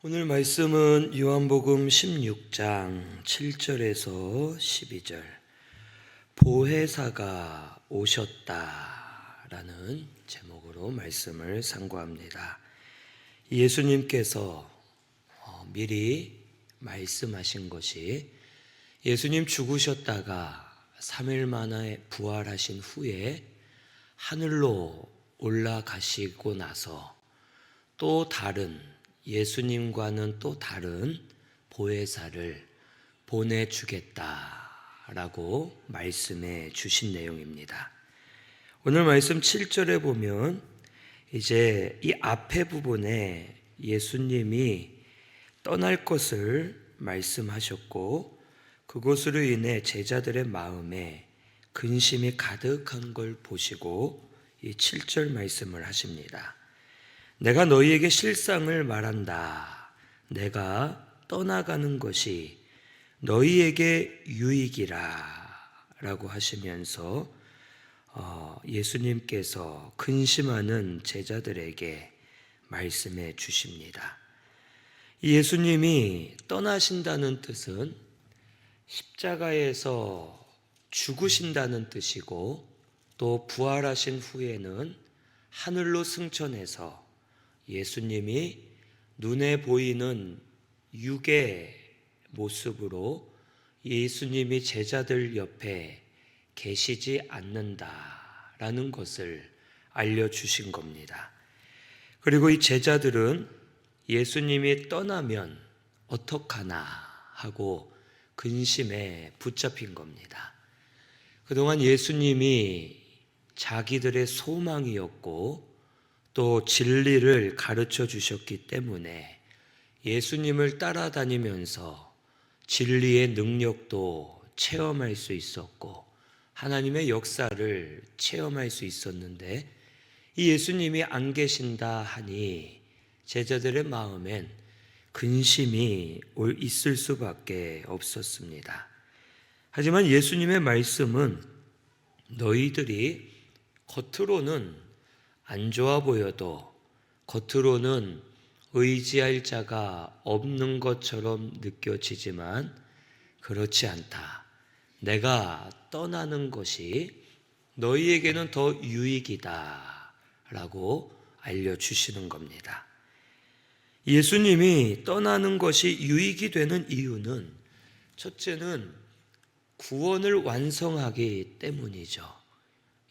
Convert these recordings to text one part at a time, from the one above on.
오늘 말씀은 요한복음 16장 7절에서 12절 보혜사가 오셨다라는 제목으로 말씀을 상고합니다. 예수님께서 미리 말씀하신 것이 예수님 죽으셨다가 3일 만에 부활하신 후에 하늘로 올라가시고 나서 또 다른 예수님과는 또 다른 보혜사를 보내주겠다라고 말씀해 주신 내용입니다. 오늘 말씀 7절에 보면 이제 이 앞에 부분에 예수님이 떠날 것을 말씀하셨고 그것으로 인해 제자들의 마음에 근심이 가득한 걸 보시고 이 7절 말씀을 하십니다. 내가 너희에게 실상을 말한다. 내가 떠나가는 것이 너희에게 유익이라 라고 하시면서 예수님께서 근심하는 제자들에게 말씀해 주십니다. 예수님이 떠나신다는 뜻은 십자가에서 죽으신다는 뜻이고 또 부활하신 후에는 하늘로 승천해서 예수님이 눈에 보이는 육의 모습으로 예수님이 제자들 옆에 계시지 않는다라는 것을 알려주신 겁니다. 그리고 이 제자들은 예수님이 떠나면 어떡하나 하고 근심에 붙잡힌 겁니다. 그동안 예수님이 자기들의 소망이었고 또 진리를 가르쳐 주셨기 때문에 예수님을 따라다니면서 진리의 능력도 체험할 수 있었고 하나님의 역사를 체험할 수 있었는데 이 예수님이 안 계신다 하니 제자들의 마음엔 근심이 있을 수밖에 없었습니다. 하지만 예수님의 말씀은 너희들이 겉으로는 안 좋아 보여도 겉으로는 의지할 자가 없는 것처럼 느껴지지만 그렇지 않다. 내가 떠나는 것이 너희에게는 더 유익이다 라고 알려주시는 겁니다. 예수님이 떠나는 것이 유익이 되는 이유는 첫째는 구원을 완성하기 때문이죠.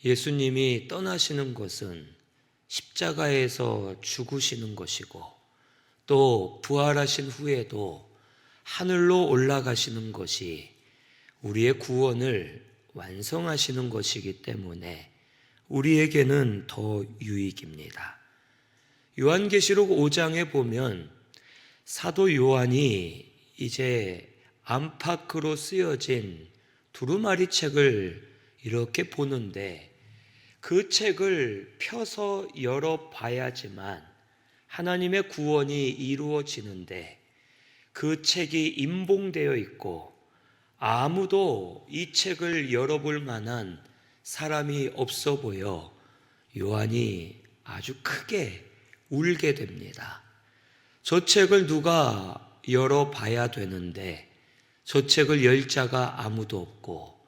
예수님이 떠나시는 것은 십자가에서 죽으시는 것이고 또 부활하신 후에도 하늘로 올라가시는 것이 우리의 구원을 완성하시는 것이기 때문에 우리에게는 더 유익입니다. 요한계시록 5장에 보면 사도 요한이 이제 안팎으로 쓰여진 두루마리 책을 이렇게 보는데 그 책을 펴서 열어봐야지만 하나님의 구원이 이루어지는데 그 책이 임봉되어 있고 아무도 이 책을 열어볼 만한 사람이 없어 보여 요한이 아주 크게 울게 됩니다. 저 책을 누가 열어봐야 되는데 저 책을 열 자가 아무도 없고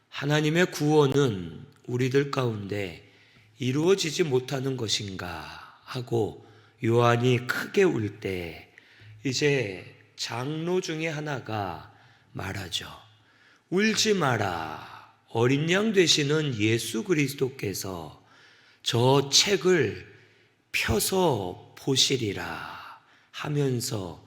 하나님의 구원은 우리들 가운데 이루어지지 못하는 것인가 하고 요한이 크게 울 때 이제 장로 중에 하나가 말하죠. 울지 마라. 어린 양 되시는 예수 그리스도께서 저 책을 펴서 보시리라 하면서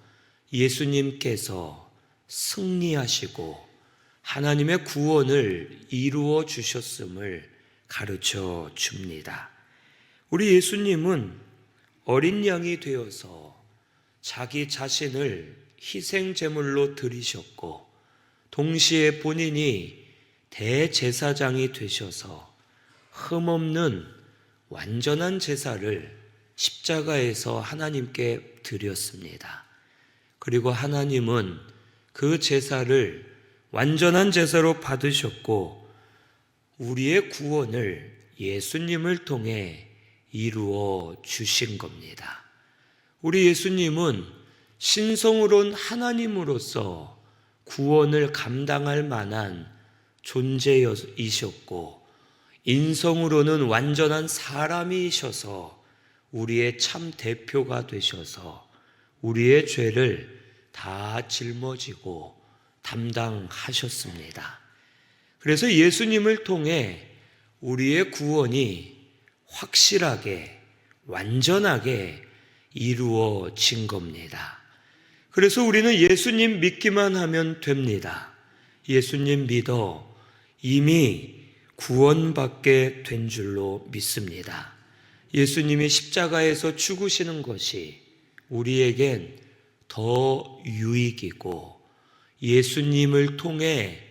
예수님께서 승리하시고 하나님의 구원을 이루어 주셨음을 가르쳐 줍니다. 우리 예수님은 어린 양이 되어서 자기 자신을 희생제물로 드리셨고 동시에 본인이 대제사장이 되셔서 흠없는 완전한 제사를 십자가에서 하나님께 드렸습니다. 그리고 하나님은 그 제사를 완전한 제사로 받으셨고 우리의 구원을 예수님을 통해 이루어 주신 겁니다. 우리 예수님은 신성으로는 하나님으로서 구원을 감당할 만한 존재이셨고, 인성으로는 완전한 사람이셔서 우리의 참 대표가 되셔서 우리의 죄를 다 짊어지고 담당하셨습니다. 그래서 예수님을 통해 우리의 구원이 확실하게, 완전하게 이루어진 겁니다. 그래서 우리는 예수님 믿기만 하면 됩니다. 예수님 믿어 이미 구원받게 된 줄로 믿습니다. 예수님이 십자가에서 죽으시는 것이 우리에겐 더 유익이고, 예수님을 통해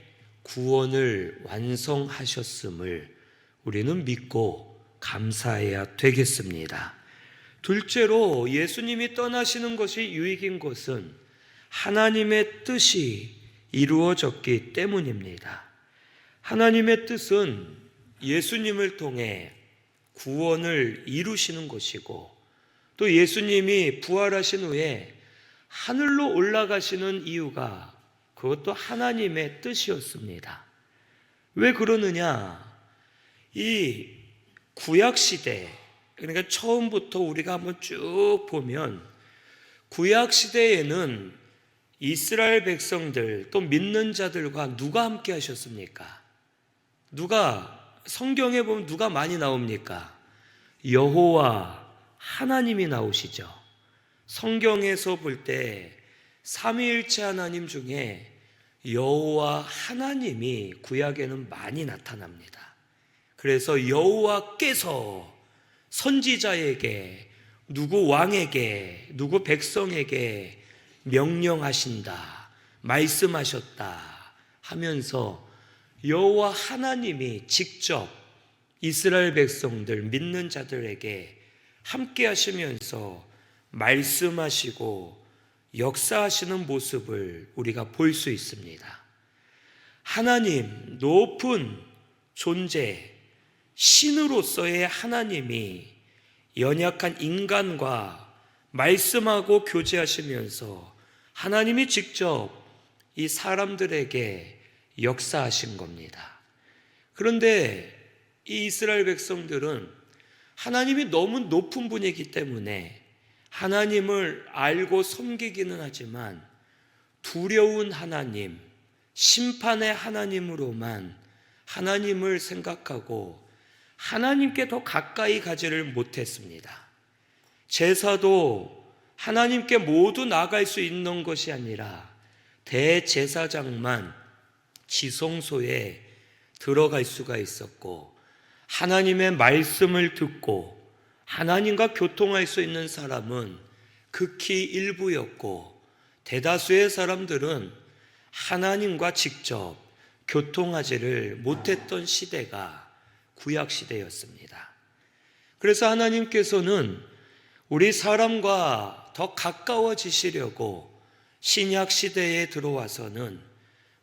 구원을 완성하셨음을 우리는 믿고 감사해야 되겠습니다. 둘째로, 예수님이 떠나시는 것이 유익인 것은 하나님의 뜻이 이루어졌기 때문입니다. 하나님의 뜻은 예수님을 통해 구원을 이루시는 것이고, 또 예수님이 부활하신 후에 하늘로 올라가시는 이유가 그것도 하나님의 뜻이었습니다. 왜 그러느냐? 이 구약시대, 그러니까 처음부터 우리가 한번 쭉 보면 구약시대에는 이스라엘 백성들 또 믿는 자들과 누가 함께 하셨습니까? 성경에 보면 누가 많이 나옵니까? 여호와 하나님이 나오시죠. 성경에서 볼 때 삼위일체 하나님 중에 여호와 하나님이 구약에는 많이 나타납니다. 그래서 여호와께서 선지자에게, 누구 왕에게, 누구 백성에게 명령하신다, 말씀하셨다 하면서 여호와 하나님이 직접 이스라엘 백성들, 믿는 자들에게 함께 하시면서 말씀하시고 역사하시는 모습을 우리가 볼 수 있습니다. 하나님, 높은 존재, 신으로서의 하나님이 연약한 인간과 말씀하고 교제하시면서 하나님이 직접 이 사람들에게 역사하신 겁니다. 그런데 이 이스라엘 백성들은 하나님이 너무 높은 분이기 때문에 하나님을 알고 섬기기는 하지만 두려운 하나님, 심판의 하나님으로만 하나님을 생각하고 하나님께 더 가까이 가지를 못했습니다. 제사도 하나님께 모두 나갈 수 있는 것이 아니라 대제사장만 지성소에 들어갈 수가 있었고, 하나님의 말씀을 듣고 하나님과 교통할 수 있는 사람은 극히 일부였고, 대다수의 사람들은 하나님과 직접 교통하지를 못했던 시대가 구약시대였습니다. 그래서 하나님께서는 우리 사람과 더 가까워지시려고 신약시대에 들어와서는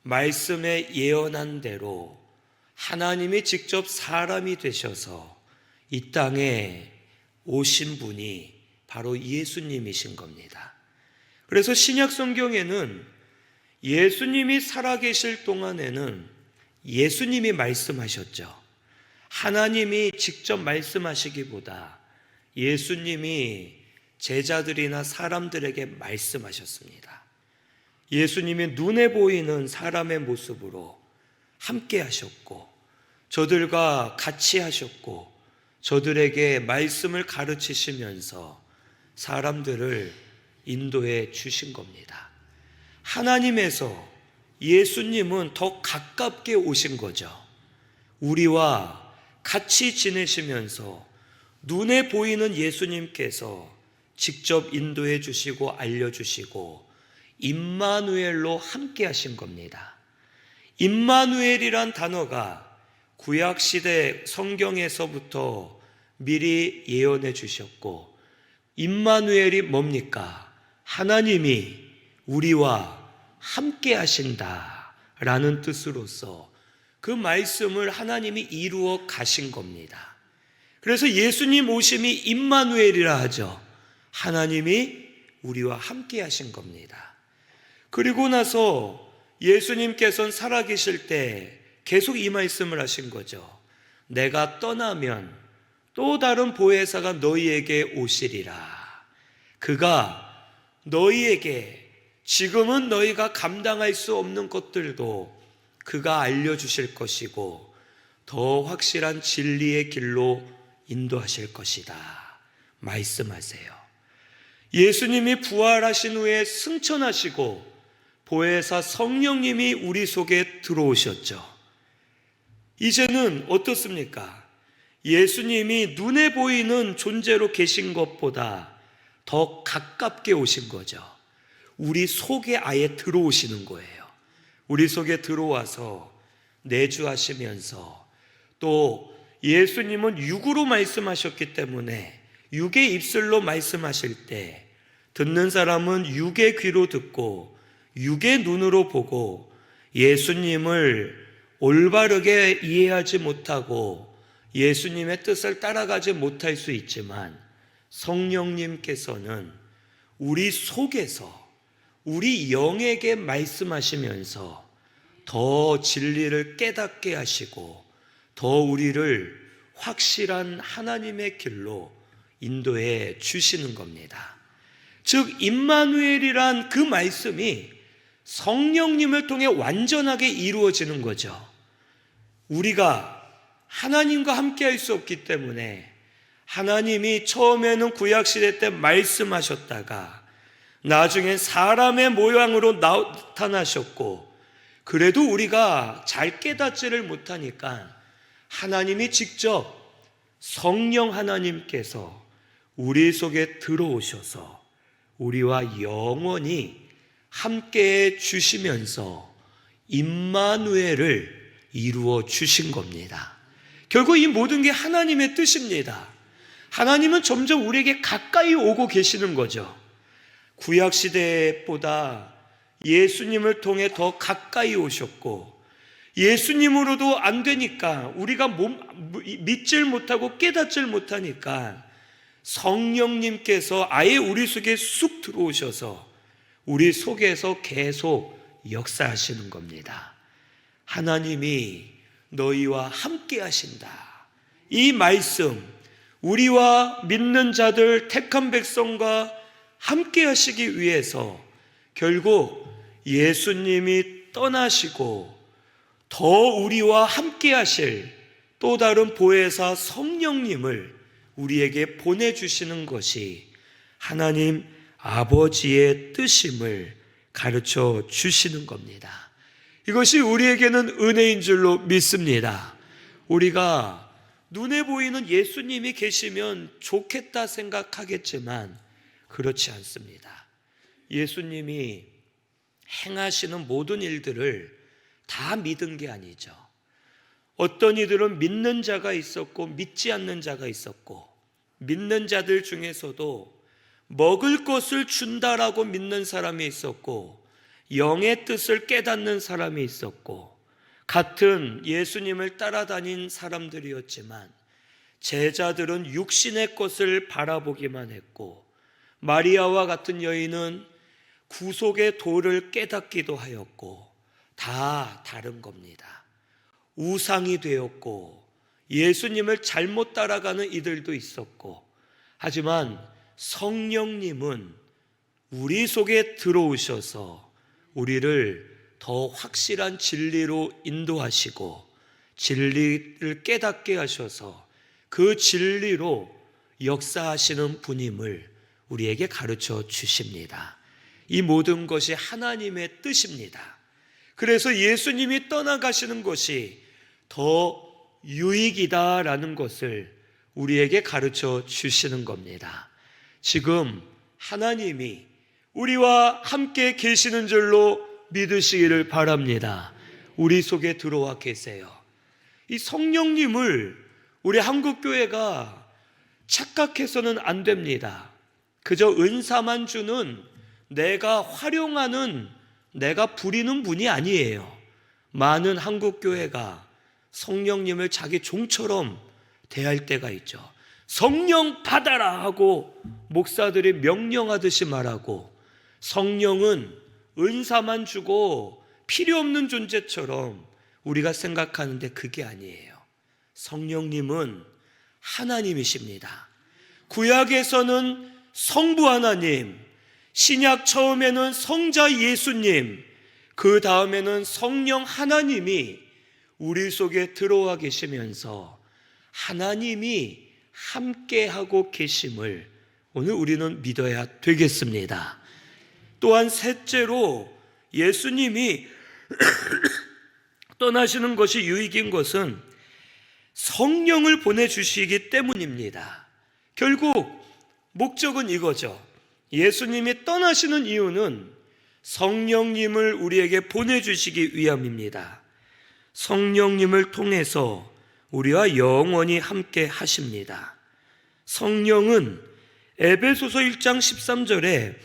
말씀에 예언한 대로 하나님이 직접 사람이 되셔서 이 땅에 오신 분이 바로 예수님이신 겁니다. 그래서 신약 성경에는 예수님이 살아계실 동안에는 예수님이 말씀하셨죠. 하나님이 직접 말씀하시기보다 예수님이 제자들이나 사람들에게 말씀하셨습니다. 예수님이 눈에 보이는 사람의 모습으로 함께 하셨고, 저들과 같이 하셨고, 저들에게 말씀을 가르치시면서 사람들을 인도해 주신 겁니다. 하나님에서 예수님은 더 가깝게 오신 거죠. 우리와 같이 지내시면서 눈에 보이는 예수님께서 직접 인도해 주시고 알려주시고 임마누엘로 함께 하신 겁니다. 임마누엘이란 단어가 구약시대 성경에서부터 미리 예언해 주셨고, 임마누엘이 뭡니까? 하나님이 우리와 함께 하신다 라는 뜻으로서 그 말씀을 하나님이 이루어 가신 겁니다. 그래서 예수님 오심이 임마누엘이라 하죠. 하나님이 우리와 함께 하신 겁니다. 그리고 나서 예수님께서는 살아계실 때 계속 이 말씀을 하신 거죠. 내가 떠나면 또 다른 보혜사가 너희에게 오시리라. 그가 너희에게 지금은 너희가 감당할 수 없는 것들도 그가 알려주실 것이고 더 확실한 진리의 길로 인도하실 것이다 말씀하세요. 예수님이 부활하신 후에 승천하시고 보혜사 성령님이 우리 속에 들어오셨죠. 이제는 어떻습니까? 예수님이 눈에 보이는 존재로 계신 것보다 더 가깝게 오신 거죠. 우리 속에 아예 들어오시는 거예요. 우리 속에 들어와서 내주하시면서, 또 예수님은 육으로 말씀하셨기 때문에 육의 입술로 말씀하실 때 듣는 사람은 육의 귀로 듣고 육의 눈으로 보고 예수님을 올바르게 이해하지 못하고 예수님의 뜻을 따라가지 못할 수 있지만, 성령님께서는 우리 속에서 우리 영에게 말씀하시면서 더 진리를 깨닫게 하시고 더 우리를 확실한 하나님의 길로 인도해 주시는 겁니다. 즉 임마누엘이란 그 말씀이 성령님을 통해 완전하게 이루어지는 거죠. 우리가 하나님과 함께 할 수 없기 때문에 하나님이 처음에는 구약시대 때 말씀하셨다가 나중엔 사람의 모양으로 나타나셨고, 그래도 우리가 잘 깨닫지를 못하니까 하나님이 직접 성령 하나님께서 우리 속에 들어오셔서 우리와 영원히 함께해 주시면서 임마누엘을 이루어 주신 겁니다. 결국 이 모든 게 하나님의 뜻입니다. 하나님은 점점 우리에게 가까이 오고 계시는 거죠. 구약시대보다 예수님을 통해 더 가까이 오셨고, 예수님으로도 안 되니까, 우리가 믿질 못하고 깨닫질 못하니까 성령님께서 아예 우리 속에 쑥 들어오셔서 우리 속에서 계속 역사하시는 겁니다. 하나님이 너희와 함께 하신다. 이 말씀, 우리와 믿는 자들, 택한 백성과 함께 하시기 위해서 결국 예수님이 떠나시고 더 우리와 함께 하실 또 다른 보혜사 성령님을 우리에게 보내주시는 것이 하나님 아버지의 뜻임을 가르쳐 주시는 겁니다. 이것이 우리에게는 은혜인 줄로 믿습니다. 우리가 눈에 보이는 예수님이 계시면 좋겠다 생각하겠지만 그렇지 않습니다. 예수님이 행하시는 모든 일들을 다 믿은 게 아니죠. 어떤 이들은 믿는 자가 있었고 믿지 않는 자가 있었고, 믿는 자들 중에서도 먹을 것을 준다라고 믿는 사람이 있었고 영의 뜻을 깨닫는 사람이 있었고, 같은 예수님을 따라다닌 사람들이었지만 제자들은 육신의 것을 바라보기만 했고, 마리아와 같은 여인은 구속의 도를 깨닫기도 하였고, 다 다른 겁니다. 우상이 되었고 예수님을 잘못 따라가는 이들도 있었고, 하지만 성령님은 우리 속에 들어오셔서 우리를 더 확실한 진리로 인도하시고 진리를 깨닫게 하셔서 그 진리로 역사하시는 분임을 우리에게 가르쳐 주십니다. 이 모든 것이 하나님의 뜻입니다. 그래서 예수님이 떠나가시는 것이 더 유익이다라는 것을 우리에게 가르쳐 주시는 겁니다. 지금 하나님이 우리와 함께 계시는 줄로 믿으시기를 바랍니다. 우리 속에 들어와 계세요. 이 성령님을 우리 한국교회가 착각해서는 안 됩니다. 그저 은사만 주는, 내가 활용하는, 내가 부리는 분이 아니에요. 많은 한국교회가 성령님을 자기 종처럼 대할 때가 있죠. 성령 받아라 하고 목사들이 명령하듯이 말하고, 성령은 은사만 주고 필요 없는 존재처럼 우리가 생각하는데 그게 아니에요. 성령님은 하나님이십니다. 구약에서는 성부 하나님, 신약 처음에는 성자 예수님, 그 다음에는 성령 하나님이 우리 속에 들어와 계시면서 하나님이 함께하고 계심을 오늘 우리는 믿어야 되겠습니다. 또한 셋째로 예수님이 떠나시는 것이 유익인 것은 성령을 보내주시기 때문입니다. 결국 목적은 이거죠. 예수님이 떠나시는 이유는 성령님을 우리에게 보내주시기 위함입니다. 성령님을 통해서 우리와 영원히 함께 하십니다. 성령은 에베소서 1장 13절에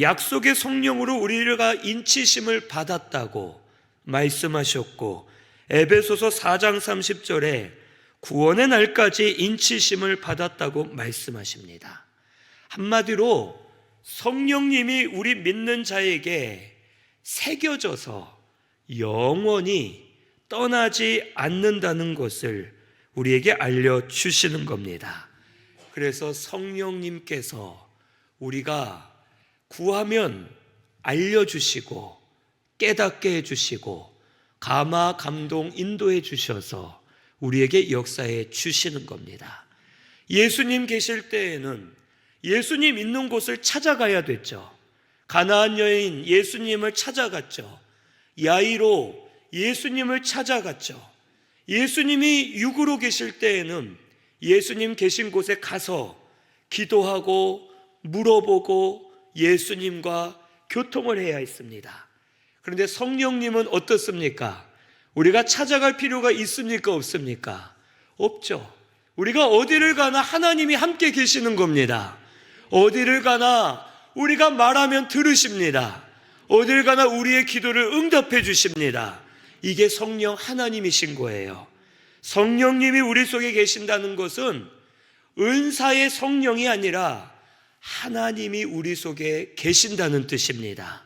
약속의 성령으로 우리가 인치심을 받았다고 말씀하셨고, 에베소서 4장 30절에 구원의 날까지 인치심을 받았다고 말씀하십니다. 한마디로 성령님이 우리 믿는 자에게 새겨져서 영원히 떠나지 않는다는 것을 우리에게 알려주시는 겁니다. 그래서 성령님께서 우리가 구하면 알려주시고 깨닫게 해주시고 감화, 감동, 인도해 주셔서 우리에게 역사해 주시는 겁니다. 예수님 계실 때에는 예수님 있는 곳을 찾아가야 됐죠. 가나안 여인 예수님을 찾아갔죠. 야이로 예수님을 찾아갔죠. 예수님이 육으로 계실 때에는 예수님 계신 곳에 가서 기도하고 물어보고 예수님과 교통을 해야 했습니다. 그런데 성령님은 어떻습니까? 우리가 찾아갈 필요가 있습니까? 없습니까? 없죠. 우리가 어디를 가나 하나님이 함께 계시는 겁니다. 어디를 가나 우리가 말하면 들으십니다. 어디를 가나 우리의 기도를 응답해 주십니다. 이게 성령 하나님이신 거예요. 성령님이 우리 속에 계신다는 것은 은사의 성령이 아니라 하나님이 우리 속에 계신다는 뜻입니다.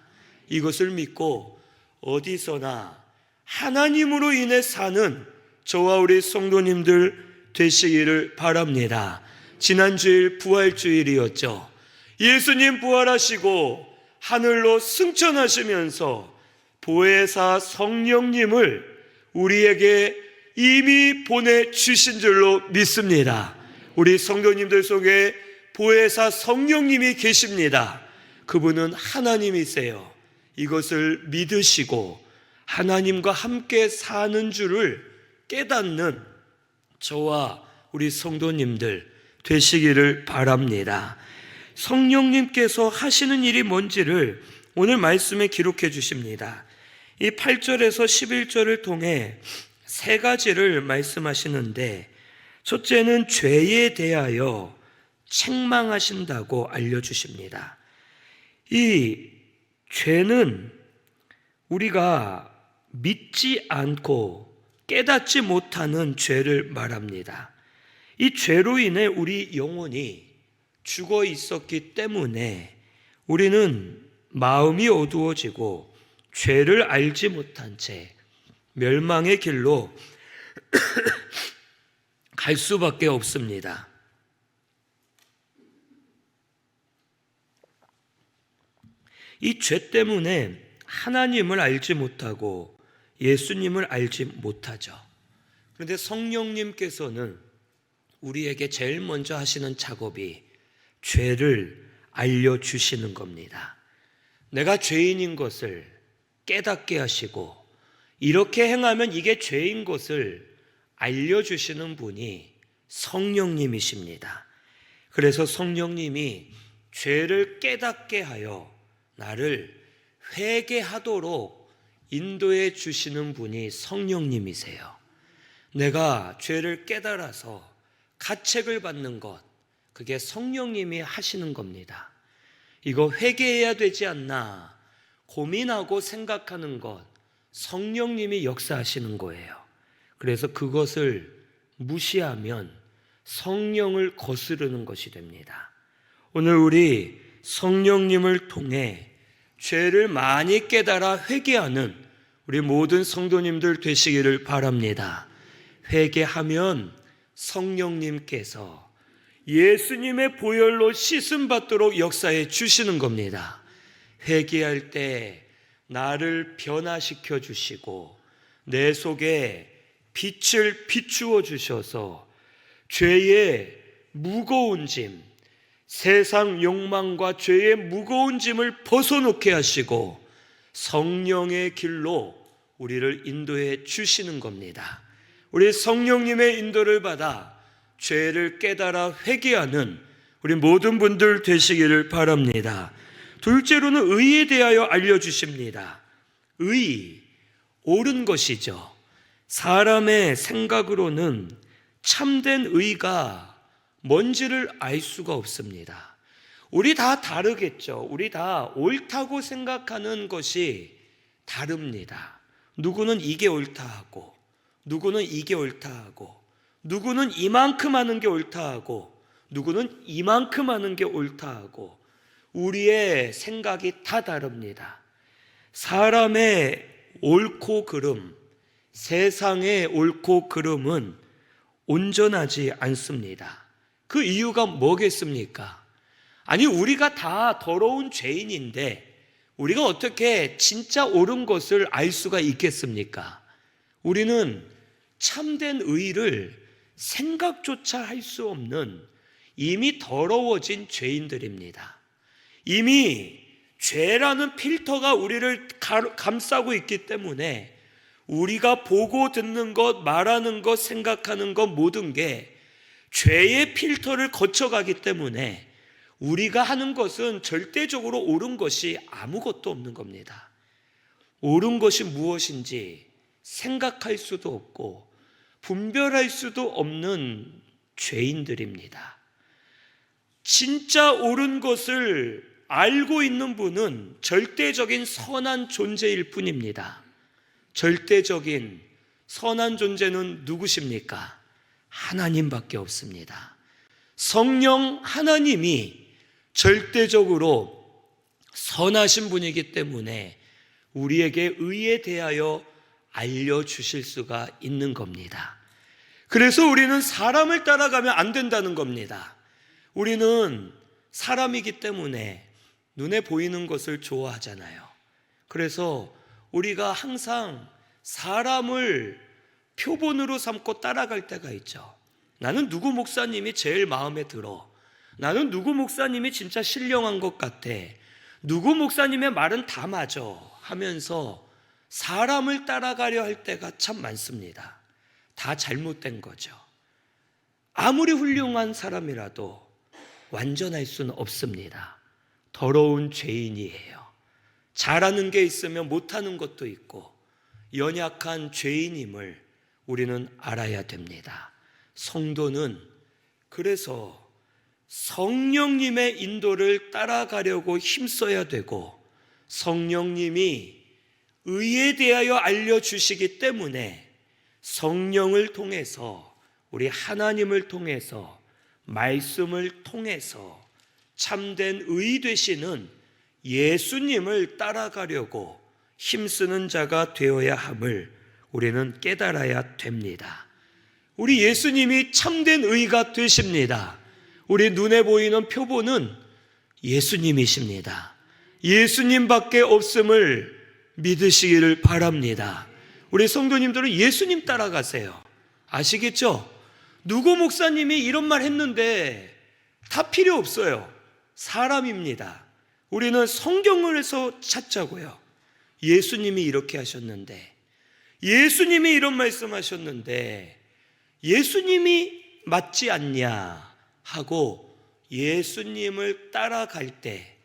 이것을 믿고 어디서나 하나님으로 인해 사는 저와 우리 성도님들 되시기를 바랍니다. 지난주일 부활주일이었죠. 예수님 부활하시고 하늘로 승천하시면서 보혜사 성령님을 우리에게 이미 보내주신 줄로 믿습니다. 우리 성도님들 속에 보혜사 성령님이 계십니다. 그분은 하나님이세요. 이것을 믿으시고 하나님과 함께 사는 줄을 깨닫는 저와 우리 성도님들 되시기를 바랍니다. 성령님께서 하시는 일이 뭔지를 오늘 말씀에 기록해 주십니다. 이 8절에서 11절을 통해 세 가지를 말씀하시는데, 첫째는 죄에 대하여 책망하신다고 알려주십니다. 이 죄는 우리가 믿지 않고 깨닫지 못하는 죄를 말합니다. 이 죄로 인해 우리 영혼이 죽어 있었기 때문에 우리는 마음이 어두워지고 죄를 알지 못한 채 멸망의 길로 갈 수밖에 없습니다. 이 죄 때문에 하나님을 알지 못하고 예수님을 알지 못하죠. 그런데 성령님께서는 우리에게 제일 먼저 하시는 작업이 죄를 알려주시는 겁니다. 내가 죄인인 것을 깨닫게 하시고 이렇게 행하면 이게 죄인 것을 알려주시는 분이 성령님이십니다. 그래서 성령님이 죄를 깨닫게 하여 나를 회개하도록 인도해 주시는 분이 성령님이세요. 내가 죄를 깨달아서 가책을 받는 것, 그게 성령님이 하시는 겁니다. 이거 회개해야 되지 않나 고민하고 생각하는 것, 성령님이 역사하시는 거예요. 그래서 그것을 무시하면 성령을 거스르는 것이 됩니다. 오늘 우리 성령님을 통해 죄를 많이 깨달아 회개하는 우리 모든 성도님들 되시기를 바랍니다. 회개하면 성령님께서 예수님의 보혈로 씻음 받도록 역사해 주시는 겁니다. 회개할 때 나를 변화시켜 주시고 내 속에 빛을 비추어 주셔서 죄의 무거운 짐, 세상 욕망과 죄의 무거운 짐을 벗어놓게 하시고 성령의 길로 우리를 인도해 주시는 겁니다. 우리 성령님의 인도를 받아 죄를 깨달아 회개하는 우리 모든 분들 되시기를 바랍니다. 둘째로는 의에 대하여 알려주십니다. 의, 옳은 것이죠. 사람의 생각으로는 참된 의가 뭔지를 알 수가 없습니다. 우리 다 다르겠죠. 우리 다 옳다고 생각하는 것이 다릅니다. 누구는 이게 옳다 하고, 누구는 이게 옳다 하고, 누구는 이만큼 하는 게 옳다 하고, 누구는 이만큼 하는 게 옳다 하고, 우리의 생각이 다 다릅니다. 사람의 옳고 그름, 세상의 옳고 그름은 온전하지 않습니다. 그 이유가 뭐겠습니까? 아니, 우리가 다 더러운 죄인인데 우리가 어떻게 진짜 옳은 것을 알 수가 있겠습니까? 우리는 참된 의를 생각조차 할 수 없는 이미 더러워진 죄인들입니다. 이미 죄라는 필터가 우리를 감싸고 있기 때문에 우리가 보고 듣는 것, 말하는 것, 생각하는 것 모든 게 죄의 필터를 거쳐가기 때문에 우리가 하는 것은 절대적으로 옳은 것이 아무것도 없는 겁니다. 옳은 것이 무엇인지 생각할 수도 없고 분별할 수도 없는 죄인들입니다. 진짜 옳은 것을 알고 있는 분은 절대적인 선한 존재일 뿐입니다. 절대적인 선한 존재는 누구십니까? 하나님밖에 없습니다. 성령 하나님이 절대적으로 선하신 분이기 때문에 우리에게 의에 대하여 알려주실 수가 있는 겁니다. 그래서 우리는 사람을 따라가면 안 된다는 겁니다. 우리는 사람이기 때문에 눈에 보이는 것을 좋아하잖아요. 그래서 우리가 항상 사람을 표본으로 삼고 따라갈 때가 있죠. 나는 누구 목사님이 제일 마음에 들어. 나는 누구 목사님이 진짜 신령한 것 같아. 누구 목사님의 말은 다 맞아 하면서 사람을 따라가려 할 때가 참 많습니다. 다 잘못된 거죠. 아무리 훌륭한 사람이라도 완전할 수는 없습니다. 더러운 죄인이에요. 잘하는 게 있으면 못하는 것도 있고 연약한 죄인임을 우리는 알아야 됩니다. 성도는 그래서 성령님의 인도를 따라가려고 힘써야 되고 성령님이 의에 대하여 알려주시기 때문에 성령을 통해서 우리 하나님을 통해서 말씀을 통해서 참된 의 되시는 예수님을 따라가려고 힘쓰는 자가 되어야 함을 우리는 깨달아야 됩니다. 우리 예수님이 참된 의가 되십니다. 우리 눈에 보이는 표본은 예수님이십니다. 예수님밖에 없음을 믿으시기를 바랍니다. 우리 성도님들은 예수님 따라가세요. 아시겠죠? 누구 목사님이 이런 말 했는데 다 필요 없어요. 사람입니다. 우리는 성경에서 찾자고요. 예수님이 이렇게 하셨는데, 예수님이 이런 말씀하셨는데 예수님이 맞지 않냐 하고 예수님을 따라갈 때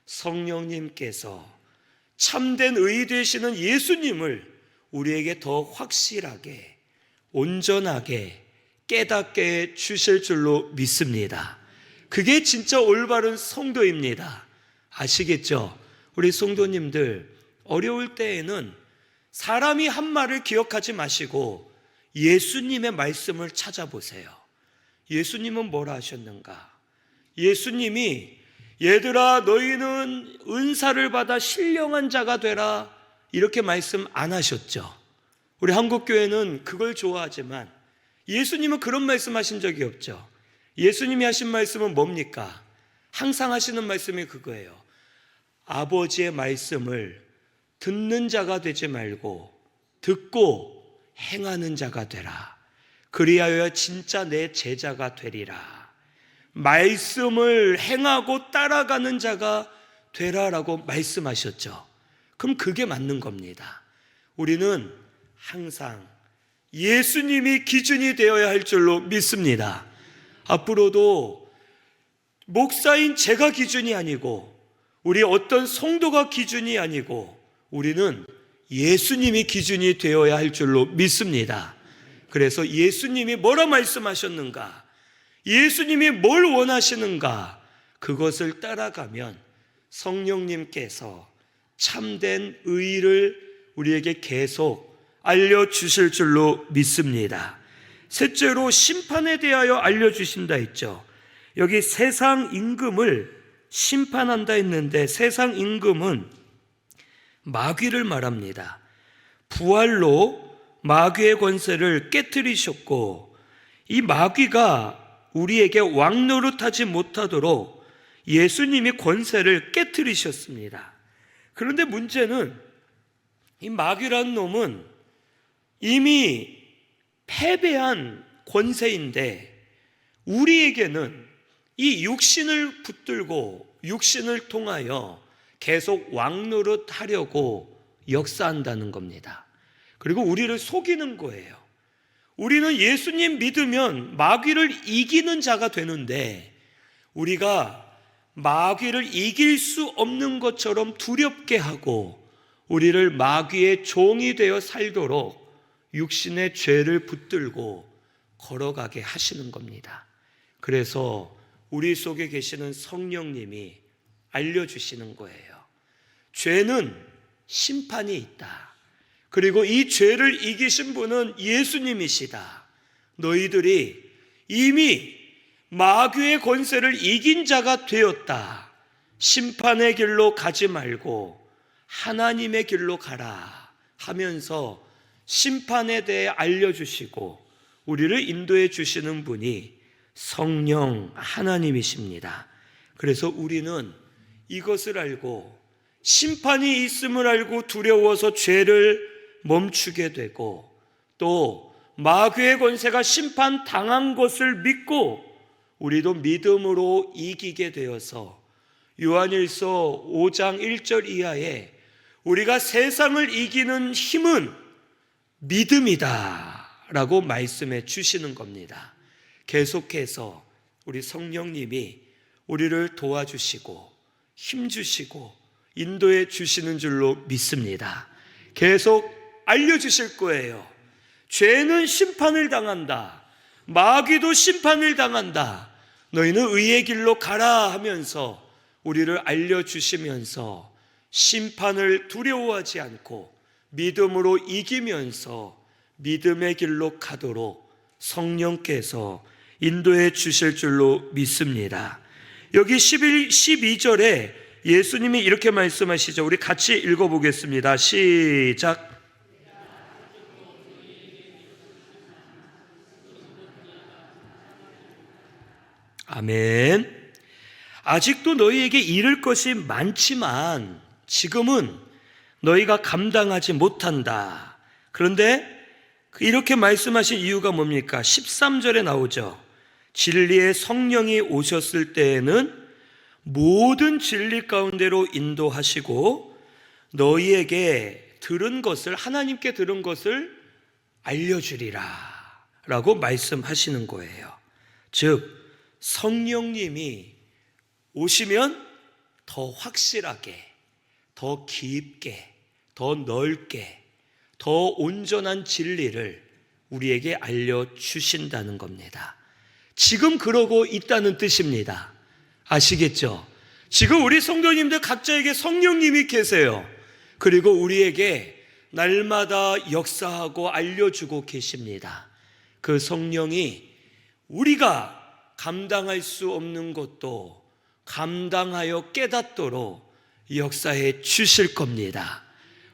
성령님께서 참된 의 되시는 예수님을 우리에게 더 확실하게 온전하게 깨닫게 주실 줄로 믿습니다. 그게 진짜 올바른 성도입니다. 아시겠죠? 우리 성도님들 어려울 때에는 사람이 한 말을 기억하지 마시고 예수님의 말씀을 찾아보세요. 예수님은 뭐라 하셨는가? 예수님이 얘들아 너희는 은사를 받아 신령한 자가 되라 이렇게 말씀 안 하셨죠. 우리 한국교회는 그걸 좋아하지만 예수님은 그런 말씀하신 적이 없죠. 예수님이 하신 말씀은 뭡니까? 항상 하시는 말씀이 그거예요. 아버지의 말씀을 듣는 자가 되지 말고 듣고 행하는 자가 되라. 그리하여 진짜 내 제자가 되리라. 말씀을 행하고 따라가는 자가 되라라고 말씀하셨죠. 그럼 그게 맞는 겁니다. 우리는 항상 예수님이 기준이 되어야 할 줄로 믿습니다. 앞으로도 목사인 제가 기준이 아니고 우리 어떤 성도가 기준이 아니고 우리는 예수님이 기준이 되어야 할 줄로 믿습니다. 그래서 예수님이 뭐라 말씀하셨는가? 예수님이 뭘 원하시는가? 그것을 따라가면 성령님께서 참된 의를 우리에게 계속 알려주실 줄로 믿습니다. 셋째로 심판에 대하여 알려주신다 했죠. 여기 세상 임금을 심판한다 했는데 세상 임금은 마귀를 말합니다. 부활로 마귀의 권세를 깨뜨리셨고 이 마귀가 우리에게 왕노릇하지 못하도록 예수님이 권세를 깨뜨리셨습니다. 그런데 문제는 이 마귀라는 놈은 이미 패배한 권세인데 우리에게는 이 육신을 붙들고 육신을 통하여 계속 왕노릇하려고 역사한다는 겁니다. 그리고 우리를 속이는 거예요. 우리는 예수님 믿으면 마귀를 이기는 자가 되는데 우리가 마귀를 이길 수 없는 것처럼 두렵게 하고 우리를 마귀의 종이 되어 살도록 육신의 죄를 붙들고 걸어가게 하시는 겁니다. 그래서 우리 속에 계시는 성령님이 알려주시는 거예요. 죄는 심판이 있다. 그리고 이 죄를 이기신 분은 예수님이시다. 너희들이 이미 마귀의 권세를 이긴 자가 되었다. 심판의 길로 가지 말고 하나님의 길로 가라 하면서 심판에 대해 알려주시고 우리를 인도해 주시는 분이 성령 하나님이십니다. 그래서 우리는 이것을 알고 심판이 있음을 알고 두려워서 죄를 멈추게 되고 또 마귀의 권세가 심판당한 것을 믿고 우리도 믿음으로 이기게 되어서 요한일서 5장 1절 이하에 우리가 세상을 이기는 힘은 믿음이다 라고 말씀해 주시는 겁니다. 계속해서 우리 성령님이 우리를 도와주시고 힘주시고 인도해 주시는 줄로 믿습니다. 계속 알려주실 거예요. 죄는 심판을 당한다. 마귀도 심판을 당한다. 너희는 의의 길로 가라 하면서 우리를 알려주시면서 심판을 두려워하지 않고 믿음으로 이기면서 믿음의 길로 가도록 성령께서 인도해 주실 줄로 믿습니다. 여기 12절에 예수님이 이렇게 말씀하시죠. 우리 같이 읽어보겠습니다. 시작. 아멘. 아직도 너희에게 이를 것이 많지만 지금은 너희가 감당하지 못한다. 그런데 이렇게 말씀하신 이유가 뭡니까? 13절에 나오죠. 진리의 성령이 오셨을 때에는 모든 진리 가운데로 인도하시고 너희에게 들은 것을 하나님께 들은 것을 알려주리라 라고 말씀하시는 거예요. 즉 성령님이 오시면 더 확실하게, 더 깊게, 더 넓게, 더 온전한 진리를 우리에게 알려주신다는 겁니다. 지금 그러고 있다는 뜻입니다. 아시겠죠? 지금 우리 성도님들 각자에게 성령님이 계세요. 그리고 우리에게 날마다 역사하고 알려주고 계십니다. 그 성령이 우리가 감당할 수 없는 것도 감당하여 깨닫도록 역사해 주실 겁니다.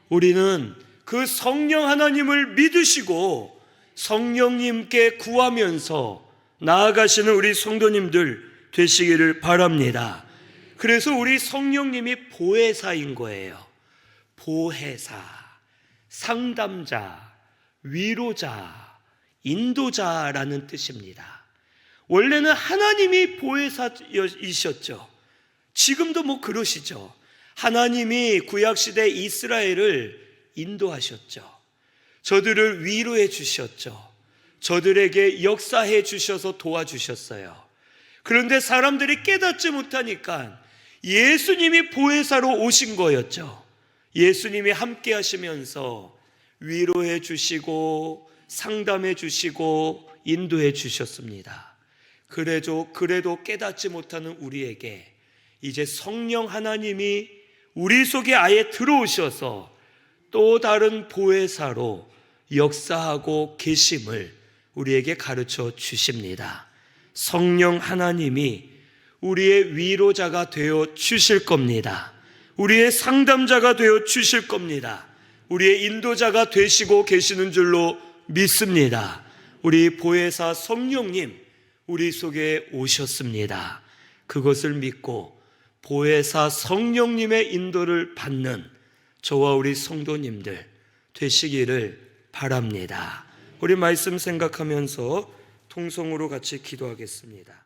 우리는 그 성령 하나님을 믿으시고 성령님께 구하면서 나아가시는 우리 성도님들 되시기를 바랍니다. 그래서 우리 성령님이 보혜사인 거예요. 보혜사, 상담자, 위로자, 인도자라는 뜻입니다. 원래는 하나님이 보혜사이셨죠. 지금도 그러시죠. 하나님이 구약시대 이스라엘을 인도하셨죠. 저들을 위로해 주셨죠. 저들에게 역사해 주셔서 도와주셨어요. 그런데 사람들이 깨닫지 못하니까 예수님이 보혜사로 오신 거였죠. 예수님이 함께 하시면서 위로해 주시고 상담해 주시고 인도해 주셨습니다. 그래도 깨닫지 못하는 우리에게 이제 성령 하나님이 우리 속에 아예 들어오셔서 또 다른 보혜사로 역사하고 계심을 우리에게 가르쳐 주십니다. 성령 하나님이 우리의 위로자가 되어 주실 겁니다. 우리의 상담자가 되어 주실 겁니다. 우리의 인도자가 되시고 계시는 줄로 믿습니다. 우리 보혜사 성령님 우리 속에 오셨습니다. 그것을 믿고 보혜사 성령님의 인도를 받는 저와 우리 성도님들 되시기를 바랍니다. 우리 말씀 생각하면서 통성으로 같이 기도하겠습니다.